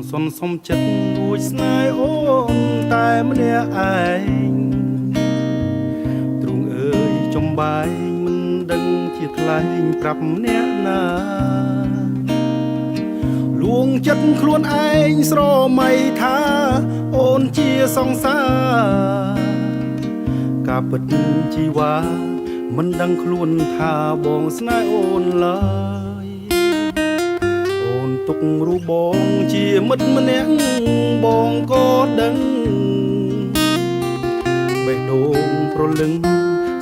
សន់សុំចិត្តអួចស្នេហ៍អូនតែម្នាក់ឯងទ្រង់អើយចំបែងមិនដឹងជាថ្លែងប្រាប់អ្នកណាលួងចិត្តខ្លួនឯងស្រមៃថាអូនជាសង្សារការពិតជីវ៉ាមិនដឹងខ្លួនថាបងស្នេហ៍អូនឡើយអូនទុករូបបងជាមិត្តម្នាក់បងក៏ដឹងបេះដូងប្រលឹង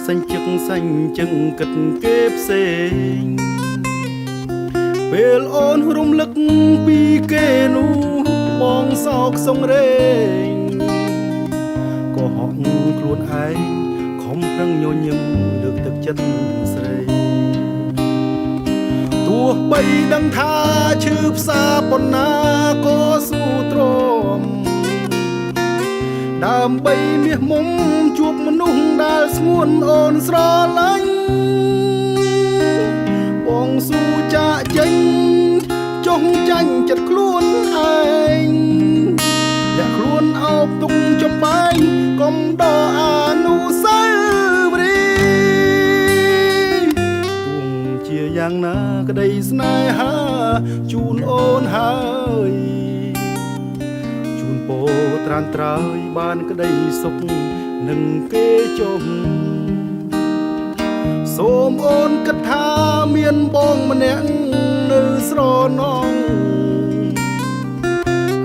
សាញ់ជឹកសាញ់ជឹងគិតគេផ្សេងពេលអូនរំលឹកពីគេនោះបងសោកសង្រេងក៏ហក់ខ្លួនឯងខំប្រឹងញញឹមលើកទឹកចិត្តស្រីទោះបីដឹងថាឈឺផ្សាប៉ុណ្ណាក៏ស៊ូទ្រាំដើម្បីមាសមុំជួបមនុស្សដែលស្ងួនអូនស្រឡាញ់បងស៊ូចាក់ចេញចុះចាញ់ចិត្តខ្លួនឯងលាក់ខ្លួនអោបទុកចំបែងកុំដកអនុស្សាវរីយ៍ទោះជាយ៉ាងណាក្តីស្នេហាជូនអូនហើយជូនពោត្រានត្រើយបានក្តីសុខនឹងគេចុះសូមអូនគិតថាមានបងម្នាក់នៅស្រណង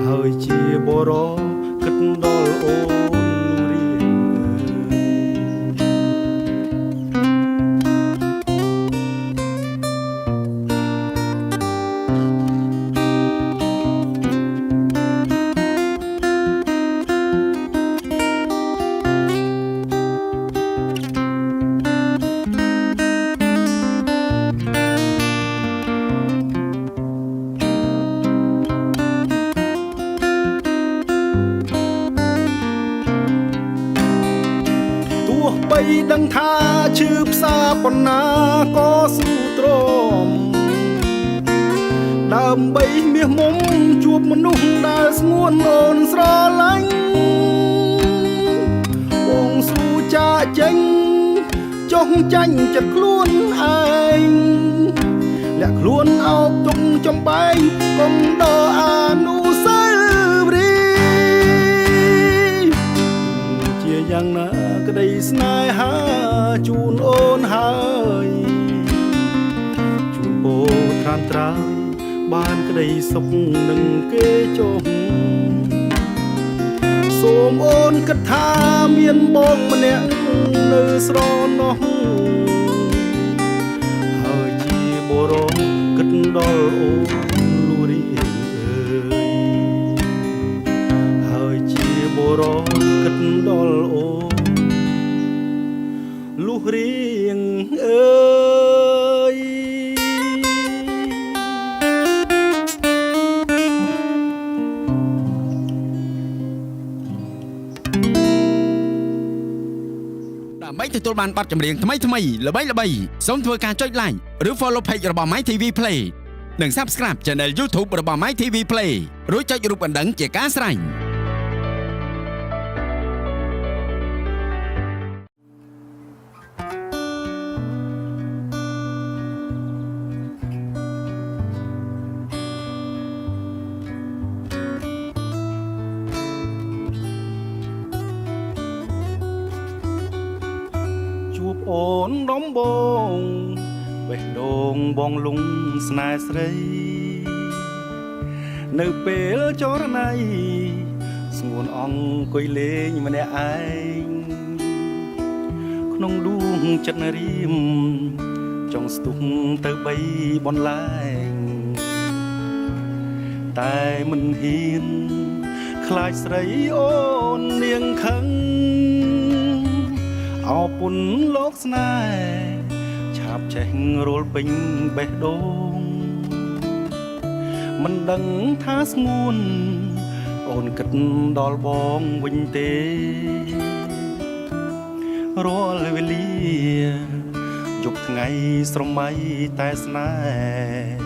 ហើយជាបរោគិតដល់អូនរៀងបីដឹងថាឈឺផ្សាប៉ុណ្ណាក៏ស៊ូទ្រាំដើម្បីមាសមុំជួបមនុស្សដែលស្ងួនអូនស្រឡាញ់បងស៊ូចាក់ចេញចុះចាញ់ចិត្តខ្លួនឯងលាក់ខ្លួនអោបទុកចំបែងកុំដកអនុស្សាវរីយ៍ជាយ៉ាងណាក្តីស្នេហាជូនអូនហើយជូនពោត្រានត្រើយបានក្តីសុខនឹងគេចុះសូមអូនគិតថាមានបងម្នាក់នៅស្រណោះហើយជាបរោគិតដល់អូនលូរីអើយហើយជាបរោគិតដល់អូនលុះរៀងអើយដើម្បីទទួលបានបទចម្រៀងថ្មីល្បីសូមធ្វើការចុច like ឬ follow page របស់ My TV Play និង Subscribe Channel YouTube របស់ My TV Play រួចចុចរូបកណ្ដឹងជាការស្រេចជួបអូនដំបងបេះដូងបងលងស្នេហ៍ស្រីនៅពេលចរណៃស្ងួនអង្គុយលេងម្នាក់ឯងក្នុងដួងចិត្តរៀមចង់ស្ទុះទៅបីបន្លែងតែមិនហ៊ានខ្លាចស្រីអូននាងខឹងអោពុនលោកស្នេហ៍ឆាបចេះរលពេញបេះដូងមិនដឹងថាស្ងួនអូនគិតដល់បងវិញទេរាល់វេលាយប់ថ្ងៃស្រមៃតែស្នេហ៍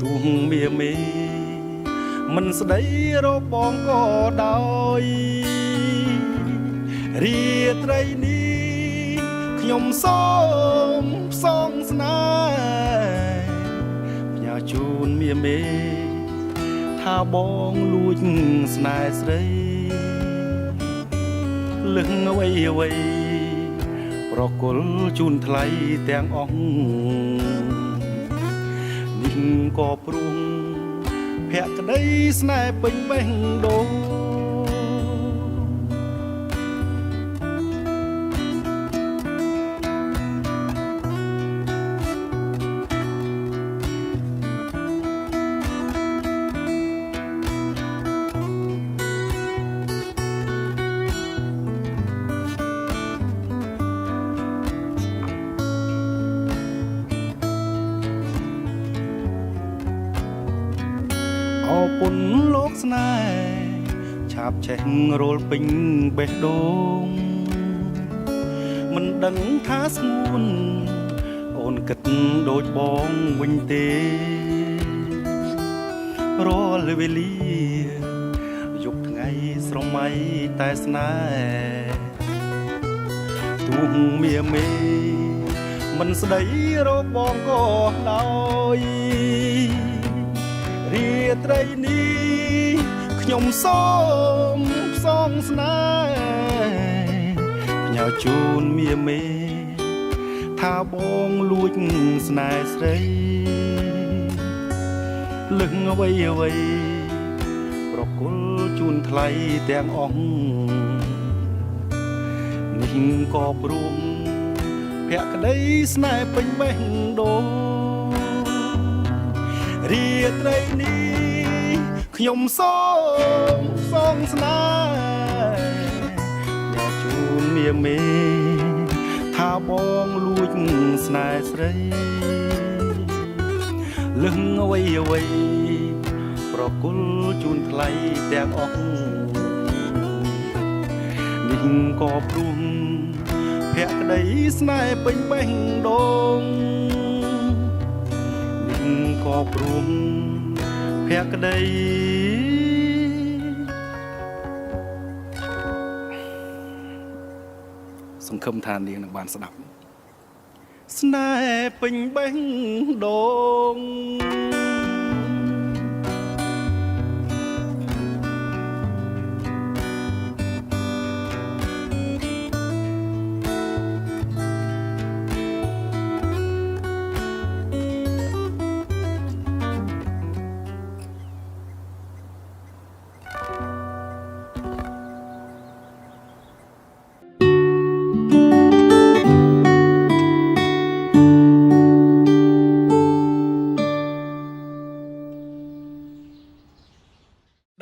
ទូងមេ មិនស្ដីរបងក៏ដោយរាត្រីនេះខ្ញុំសូមផ្សងស្នេហ៍ផ្ញើជូនមាមេថាបងលួចស្នេហ៍ស្រីលឹងអ្វីអ្វីប្រគល់ជូនថ្លៃទាំងអស់នេះក៏ព្រមភក្តីស្នេហ៍ពេញបេះដូងអរពុនលោកស្នេហ៍ឆាបឆេះរលពេញបេះដូងមិនដឹងថាស្ងួនអូនគិតដូចបងវិញទេរាល់វេលាយប់ថ្ងៃស្រមៃតែស្នេហ៍ទូមាមេមិនស្ដីរបងក៏ដោយរាត្រីនេះខ្ញុំសូមផ្សងស្នេហ៍ផ្ញើជូនមាមេថាបងលួចស្នេហ៍ស្រីលឹងអ្វីអ្វីប្រគល់ជូនថ្លៃទាំងអស់នេះក៏ព្រមភក្តីស្នេហ៍ពេញបេះដូងរាត្រីនេះខ្ញុំសូមសងស្នេហ៍យកជូនមាមេថាបងលួចស្នេហ៍ស្រីលឹងអ្វីអ្វីប្រគល់ជូនថ្លៃទាំងអស់នេះក៏ព្រមភក្តីស្នេហ៍ពេញបេះដូងក៏ព្រមភក្តីសង្ឃឹមថានាងនឹងបានស្ដាប់ស្នេហ៍ពេញបេះដូង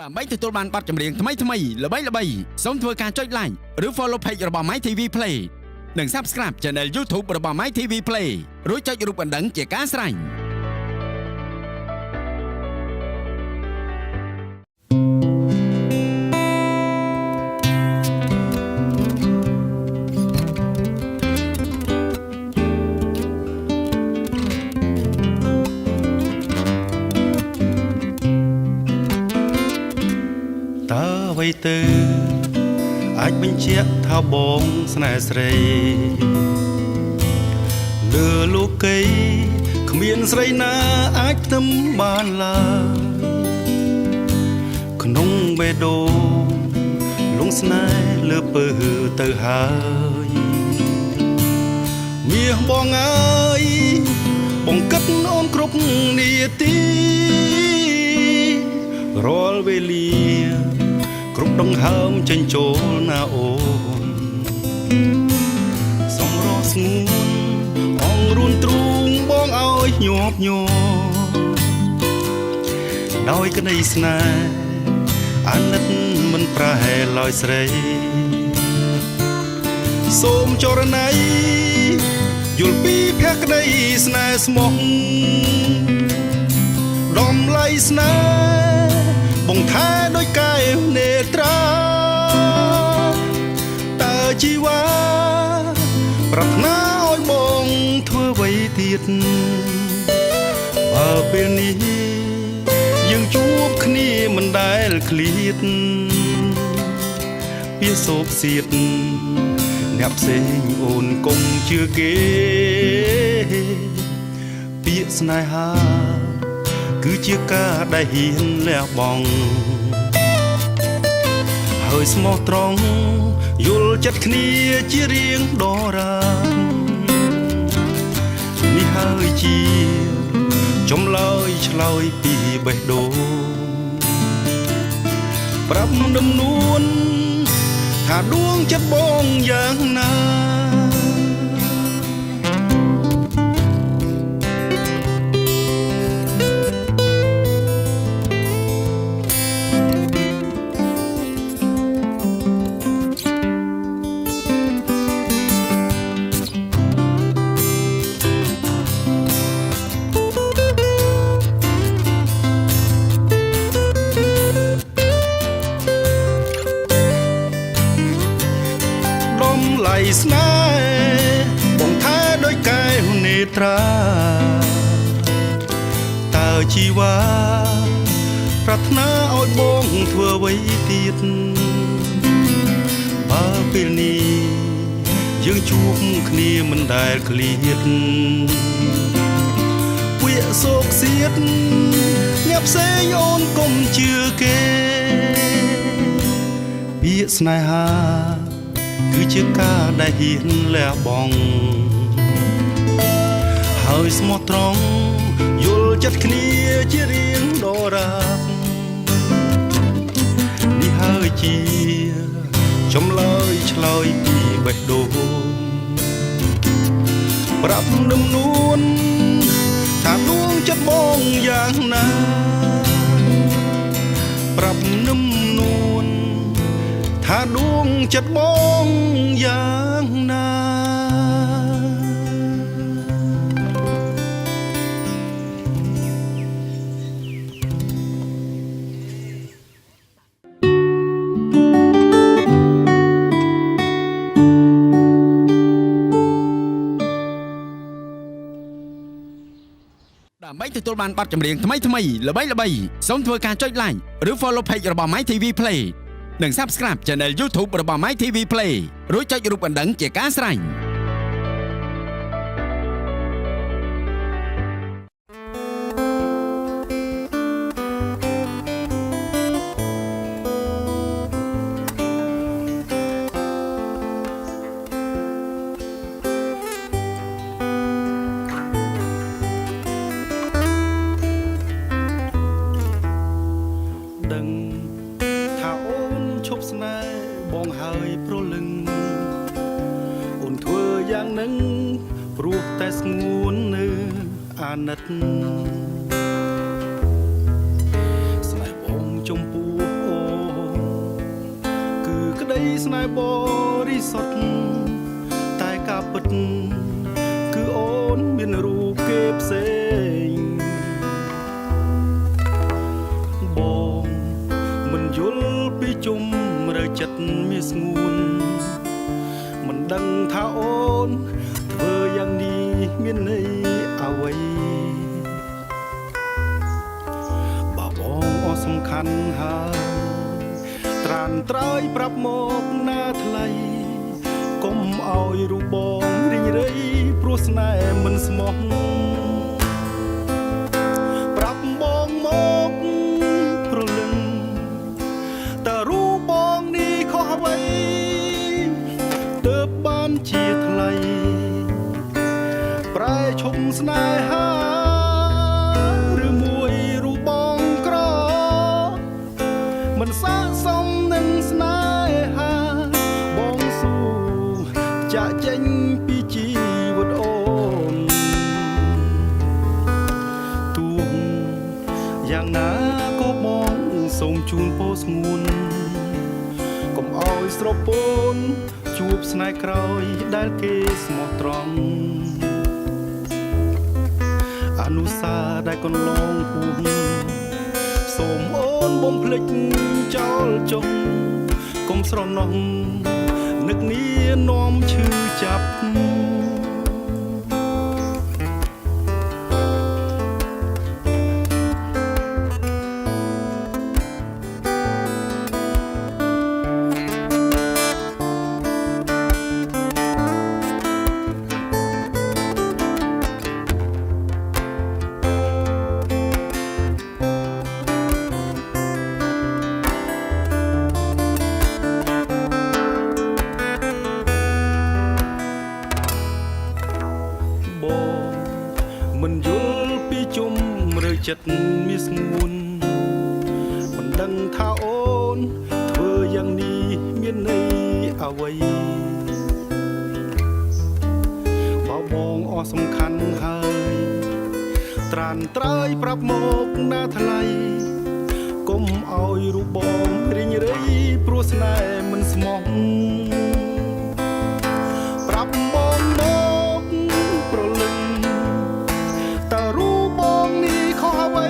ដើម្បីទទួលបានបទចម្រៀងថ្មីៗល្បីៗសូមធ្វើការចុច like ឬ follow page របស់ My TV Play និង Subscribe Channel YouTube របស់ My TV Play រួចចុចរូបកណ្ដឹងជាការស្រេចអ្វីទៅអាចបញ្ជាក់ថាបងស្នេហ៍ស្រីលើលោកីគ្មានស្រីណាអាចផ្ទឹមបានឡើយក្នុងបេះដូងលងស្នេហ៍លើពើទៅហើយមាសបងអើយបងគិតអូនគ្រប់នាទីរាល់វេលាគ្រប់ដង្ហើមចេញចូលណាអូនសំរោស្ងួនអងរួនទ្រូងបងឲ្យញាប់ញ័រដោយក្តីស្នេហ៍អាណិតមិនប្រហែលឡើយស្រីសូមចរណៃយល់ពីភក្តីស្នេហ៍ស្មោះដំឡៃស្នេហ៍បងថែដោយកែវនេត្រាតើជីវ៉ាប្រាថ្នាឲ្យបងធ្វើអ្វីទៀតបើពេលនេះយើងជួបគ្នាមិន ឃ្លាតពាសោកសៀតអ្នកផ្សេងអូនកុំជឿគេពាក្យស្នេហាគឺជាការដែលហ៊ានលះបង់ហើយស្មោះត្រង់យល់ចិត្តគ្នាជារៀងដរាបនេះហើយជាចម្លើយឆ្លើយពីបេះដូងប្រាប់ដំនួនថាដួងចិត្តបងយ៉ាងណាស្នេហ៍បងថាដោយកែវនេត្រាតើជីវ៉ាប្រាថ្នាឲ្យបងធ្វើអ្វីទៀតបើពេលនេះយើងជួបគ្នាមិនដែលឃ្លាតពាក្យសោកសៀតអ្នកផ្សេងអូនកុំជឿគេពាក្យស្នេហាគឺជាការដែលហ៊ានលះបង់ហើយស្មោះត្រង់យល់ចិត្តគ្នាជារៀងដរាបនេះហើយជាចម្លើយឆ្លើយពីបេះដូងប្រាប់ដំនួនថាដួងចិត្តបងយ៉ាងណាប្រាប់ដំនួនថាដួងចិត្តបងយ៉ាងណាដើម្បីទទួលបានបទចម្រៀងថ្មីៗល្បីៗសូមធ្វើការចុច like ឬ follow page របស់ My TV Play និង Subscribe Channel YouTube របស់ My TV Play រួចចុចរូបកណ្ដឹងជាការស្រេចដឹងថាអូនឈប់ស្នេហ៍បងហើយប្រលឹងអូនធ្វើយ៉ាងនឹងព្រោះតែស្ងួននៅអាណិតស្នេហ៍បងចំពោះអូនគឺក្តីស្នេហ៍បរិសុទ្ធតែការពិតគឺអូនមានរូបគេផ្សេងយល់ពីជុំរើចិត្តមានស្ងួនមិនដឹងថាអូនធ្វើយ៉ាងនេះមានន័យអ្វីបើបងអស់សំខាន់ហើយត្រានត្រោយប្រាប់មកណាថ្លៃកុំឲ្យរូបបងរីងរៃព្រោះស្នេហ៍មិនស្មោះប្រាប់បងមកប្រលឹងតើរូបបងនេះខុសអ្វីទើបបានជាថ្លៃប្រែឈុំស្នេហាឬមួយរូបបងក្រមិនស័ក្តិសមនឹងស្នេហាបងស៊ូចាក់ចេញពីជីវិតអូនទូយ៉ាងណាក៏បងសូមជូនពរស្ងួនកុំឲ្យស្រពូនជួបស្នេហ៍ក្រោយដែលគេស្មោះត្រង់អនុសាដែលកន្លងហួងសូមអូនបំភ្លេចចោលចុងកុំស្រណោះនឹកនេះនាំឈឺចាប់ ប មានស្ងួនមិនដឹងថាអូនធ្វើយ៉ាងនេះមានន័យអ្វីបើបងអស់សំខាន់ហើយត្រានត្រើយប្រាប់មកណាថ្លៃកុំឲ្យរូបបងរីងរៃព្រោះស្នេហ៍មិនស្មោះប្រាប់បងមកប្រលឹងតើរូបបងនេះខុសអ្វី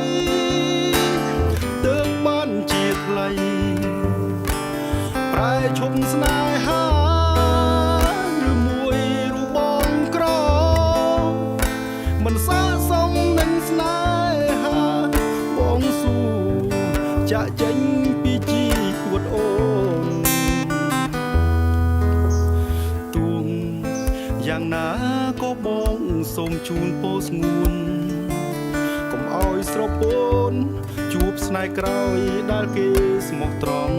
ទើបបានជាថ្លៃប្រែឈប់ស្នេហាឬមួយរូបបងក្រមិនស័ក្តិសមនឹងស្នេហាបងស៊ូចាក់ចេញពីជីវិតអូនទួងយ៉ាងណាក៏បងសូមជូនពោស្ងួនកុំឲ្យស្រពូនជួបស្នេហ៍ក្រោយដែលគេស្មោះត្រង់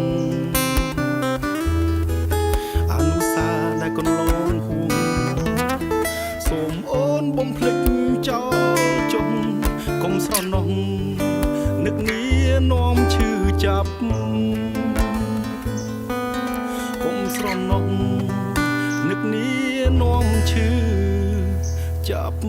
អនុសាដែលកន្លងហួងសូមអូនបំភ្លេចចោលចុងកុំស្រណោះនឹកនេះនាំឈឺចាប់កុំស្រណោះនឹកនេះនាំឈឺចាប់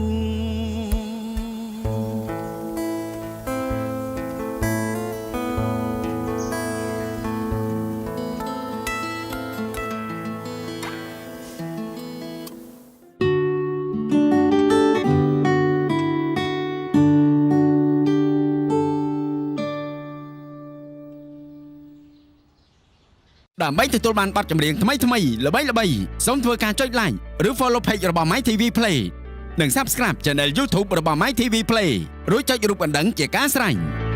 ដើម្បីទទួលបានបទចម្រៀងថ្មីៗល្បីៗសូមធ្វើការចុច like ឬ follow page របស់ My TV Play និង Subscribe Channel YouTube របស់ My TV Play រួចចុចរូបកណ្ដឹងជាការស្រេច